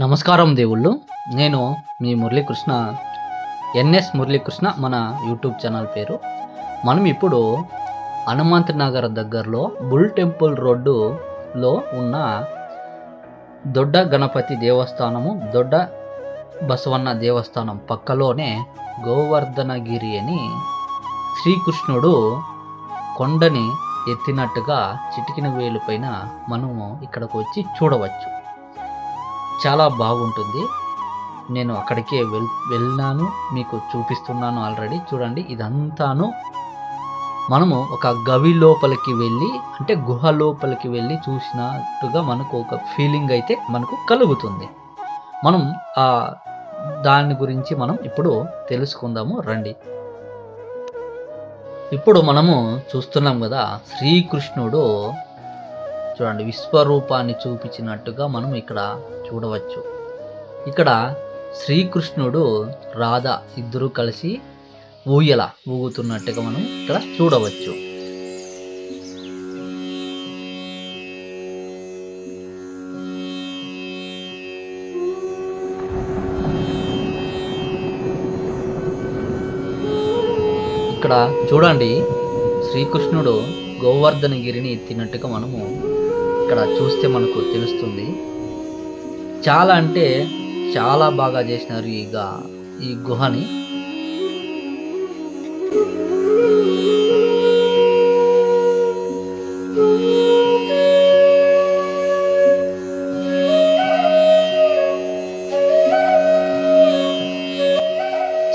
నమస్కారం దేవుళ్ళు. నేను మీ మురళీకృష్ణ, ఎన్ఎస్ మురళీకృష్ణ మన యూట్యూబ్ ఛానల్ పేరు. మనం ఇప్పుడు హనుమంత్ నగర్ దగ్గరలో బుల్ టెంపుల్ రోడ్డులో ఉన్న దొడ్డ గణపతి దేవస్థానము, దొడ్డ బసవన్న దేవస్థానం పక్కలోనే గోవర్ధనగిరి అని శ్రీకృష్ణుడు కొండని ఎత్తినట్టుగా చిటికిన వేలు పైన మనము ఇక్కడికి వచ్చి చూడవచ్చు. చాలా బాగుంటుంది. నేను అక్కడికే వెళ్ళాను, మీకు చూపిస్తున్నాను ఆల్రెడీ. చూడండి, ఇదంతాను మనము ఒక గవి లోపలికి వెళ్ళి, అంటే గుహ లోపలికి వెళ్ళి చూసినట్టుగా మనకు ఒక ఫీలింగ్ అయితే మనకు కలుగుతుంది. మనం దాని గురించి మనం ఇప్పుడు తెలుసుకుందాము రండి. ఇప్పుడు మనము చూస్తున్నాం కదా, శ్రీకృష్ణుడు చూడండి విశ్వరూపాన్ని చూపించినట్టుగా మనం ఇక్కడ చూడవచ్చు. ఇక్కడ శ్రీకృష్ణుడు రాధ ఇద్దరు కలిసి ఊయల ఊగుతున్నట్టుగా మనం ఇక్కడ చూడవచ్చు. ఇక్కడ చూడండి, శ్రీకృష్ణుడు గోవర్ధనగిరిని ఎత్తినట్టుగా మనము ఇక్కడ చూస్తే మనకు తెలుస్తుంది. చాలా అంటే చాలా బాగా చేసినారు ఈ గుహని.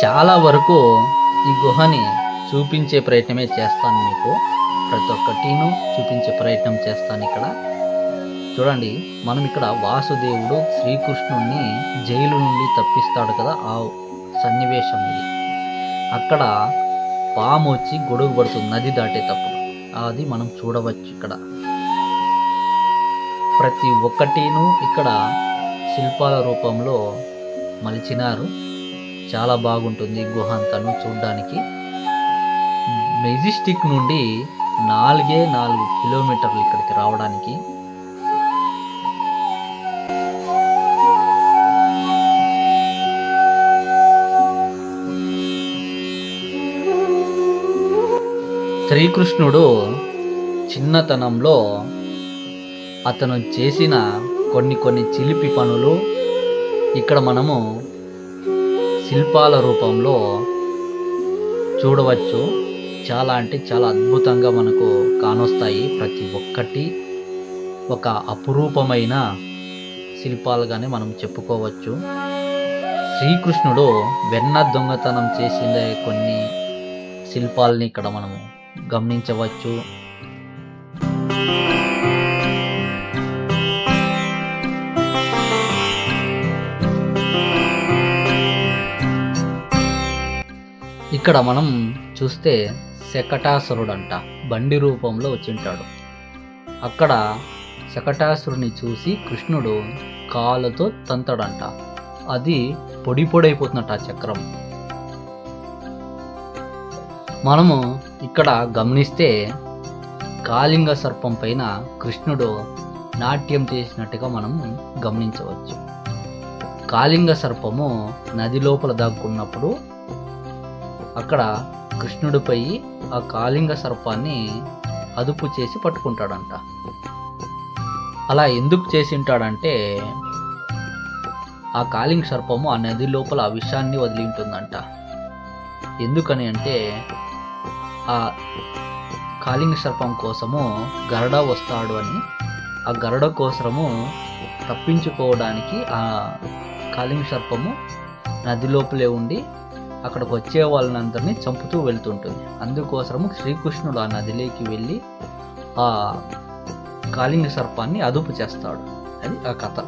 చాలా వరకు ఈ గుహని చూపించే ప్రయత్నమే చేస్తాను, మీకు ప్రతి ఒక్కటిను చూపించే ప్రయత్నం చేస్తాను. ఇక్కడ చూడండి, మనం ఇక్కడ వాసుదేవుడు శ్రీకృష్ణుణ్ణి జైలు నుండి తప్పిస్తాడు కదా, ఆ సన్నివేశం ఇది. అక్కడ పాము వచ్చి గొడుగు పడుతుంది నది దాటేటప్పుడు, అది మనం చూడవచ్చు. ఇక్కడ ప్రతి ఒక్కటిను ఇక్కడ శిల్పాల రూపంలో మలిచినారు. చాలా బాగుంటుంది గుహ అంతాను చూడడానికి. మెజెస్టిక్ నుండి 4 కిలోమీటర్లు ఇక్కడికి రావడానికి. శ్రీకృష్ణుడు చిన్నతనంలో అతను చేసిన కొన్ని చిలిపి పనులు ఇక్కడ మనము శిల్పాల రూపంలో చూడవచ్చు. చాలా అంటే చాలా అద్భుతంగా మనకు కానొస్తాయి. ప్రతి ఒక్కటి ఒక అపురూపమైన శిల్పాలుగానే మనం చెప్పుకోవచ్చు. శ్రీకృష్ణుడు వెన్న దొంగతనం చేసిన కొన్ని శిల్పాలని ఇక్కడ మనము గమనించవచ్చు. ఇక్కడ మనం చూస్తే శకటాసురుడంట బండి రూపంలో వచ్చింటాడు. అక్కడ శకటాసురుని చూసి కృష్ణుడు కాళ్ళతో తంతాడంట. అది పొడి అయిపోతున్నట్ట ఆ చక్రం. మనము ఇక్కడ గమనిస్తే కాళింగ సర్పం పైన కృష్ణుడు నాట్యం చేసినట్టుగా మనము గమనించవచ్చు. కాళింగ సర్పము నది లోపల దాక్కున్నప్పుడు అక్కడ కృష్ణుడిపై ఆ కాళింగ సర్పాన్ని అదుపు చేసి పట్టుకుంటాడంట. అలా ఎందుకు చేసి ఉంటాడంటే, ఆ కాళింగ సర్పము ఆ నది లోపల ఆ విషాన్ని వదిలి ఉంటుందంట. ఎందుకని అంటే, ఆ కాళింగ సర్పం కోసము గరుడ వస్తాడు అని, ఆ గరుడ కోసము తప్పించుకోవడానికి ఆ కాళింగ సర్పము నది లోపలే ఉండి అక్కడికి వచ్చే వాళ్ళనందరినీ చంపుతూ వెళ్తుంటుంది. అందుకోసము శ్రీకృష్ణుడు ఆ నదిలోకి వెళ్ళి ఆ కాళింగ సర్పాన్ని అదుపు చేస్తాడు. అది ఆ కథ.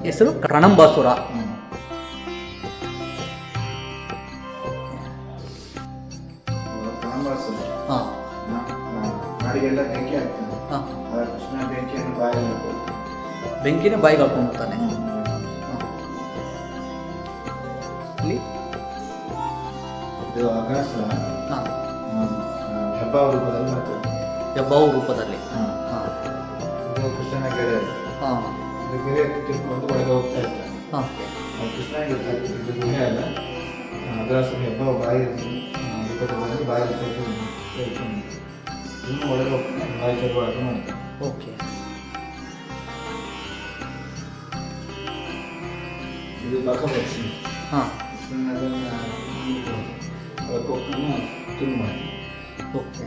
ಹೆಸರು ಕಣಂಬಾಸುರ. ಕಾಡಿಗೆಲ್ಲ ಬೆಂಕಿ ಆಗ್ತದೆ. ಕೃಷ್ಣ ಬೆಂಕಿಯನ್ನು ಬಾಯಲ್ಲಿ ಬೆಂಕಿನೇ ಬಾಯಿಗೆ ಹಾಕೊಂಡ್ಬಿಡ್ತಾನೆ. ಇಲ್ಲಿ ಇದು ಆಕಾಶ ಹಾಂ, ಹೆಬ್ಬಾವು ರೂಪದಲ್ಲಿ ಬರ್ತದೆ. ಹೆಬ್ಬಾವು ರೂಪದಲ್ಲಿ. ಹಾಂ, ಹಾಂ ಇದು ಕೃಷ್ಣನ ಕೆರೆ. ಹಾಂ ಇದು ಕೆರೆ ತಿಳ್ಕೊಂಡು ಒಳಗೆ ಹೋಗ್ತಾ ಇರ್ತಾರೆ. ಹಾಂ ಕೃಷ್ಣ ಇದು ಗುಹೆ ಅಲ್ಲ, ಅದರ ಹೆಬ್ಬಾವು ಬಾಯಿ ರೂಪದಲ್ಲಿ ಬಂದು ಬಾಯಿ ತೆಗೆದುಕೊಂಡು ಇನ್ನು ಒಳಗೆ ಹೋಗ್ತಾನೆ, ಬಾಯಿ ತೆರವಾಗಿ ಮಾಡ್ತಾನೆ. ಓಕೆ. ಇದು ಬಕಪಕ್ಷಿ. ಹಾಂ ಅದನ್ನು ಕೊಕ್ಕನ್ನು ತುಂಡು ಮಾಡ್ತಾನೆ. ಓಕೆ.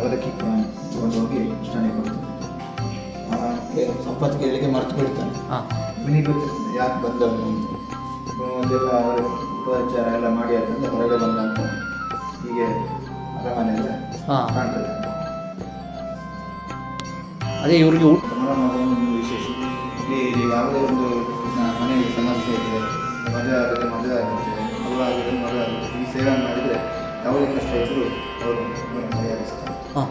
ಅವಲಕ್ಕಿ ತಗೊಂಡು ಹೋಗಿ ಕೃಷ್ಣನಿಗೆ ಕೊಡ್ತಾನೆ. ಸಂಪತ್ತು ಕೇಳಿಗೆ ಮರ್ತು ಬಿಡ್ತಾನೆ. ಹಾಂ ಇವನಿಗೆ ಗೊತ್ತಿರ್ತದೆ ಯಾಕೆ ಬಂದವನು ಅಂತ. ಒಂದೆಲ್ಲ ಉಪಚಾರ ಎಲ್ಲ ಮಾಡಿ ಆದ್ರಿಂದ ಹೊರಗೆ ಬಂದಾಗ ಹೀಗೆ ಅರಮನೆ ಎಲ್ಲ ಹಾಂ ಕಾಣ್ತದೆ. ಅದೇ ಇವ್ರಿಗೆ ಊಟ ಸಮಾರಂಭ ವಿಶೇಷ. ಇಲ್ಲಿ ಯಾವುದೇ ಒಂದು ಮನೆಯಲ್ಲಿ ಸಮಸ್ಯೆ ಇದೆ, ಮದುವೆ ಆಗುತ್ತೆ, ಮದುವೆ ಆಗಿದೆ, ಮದುವೆ ಆಗುತ್ತೆ, ಈ ಸೇವೆ ಮಾಡಿದರೆ ಯಾವುದೇ ಕಷ್ಟ ಇದ್ದರೂ ಅವರು ಪರಿಹರಿಸ್ತಾರೆ. ಹಾಂ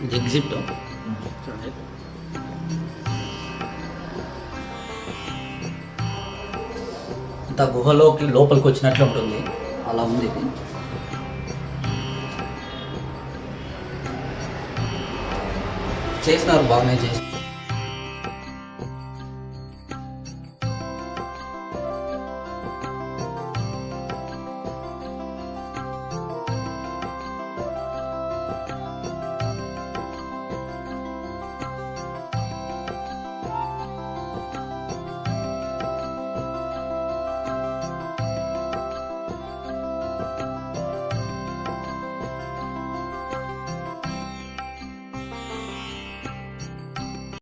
ఇది ఎగ్జిట్ చూడండి. అంత గుహలోకి లోపలికి వచ్చినట్లు ఉంటుంది, అలా ఉంది ఇది. చేసినారు, బాగానే చేసి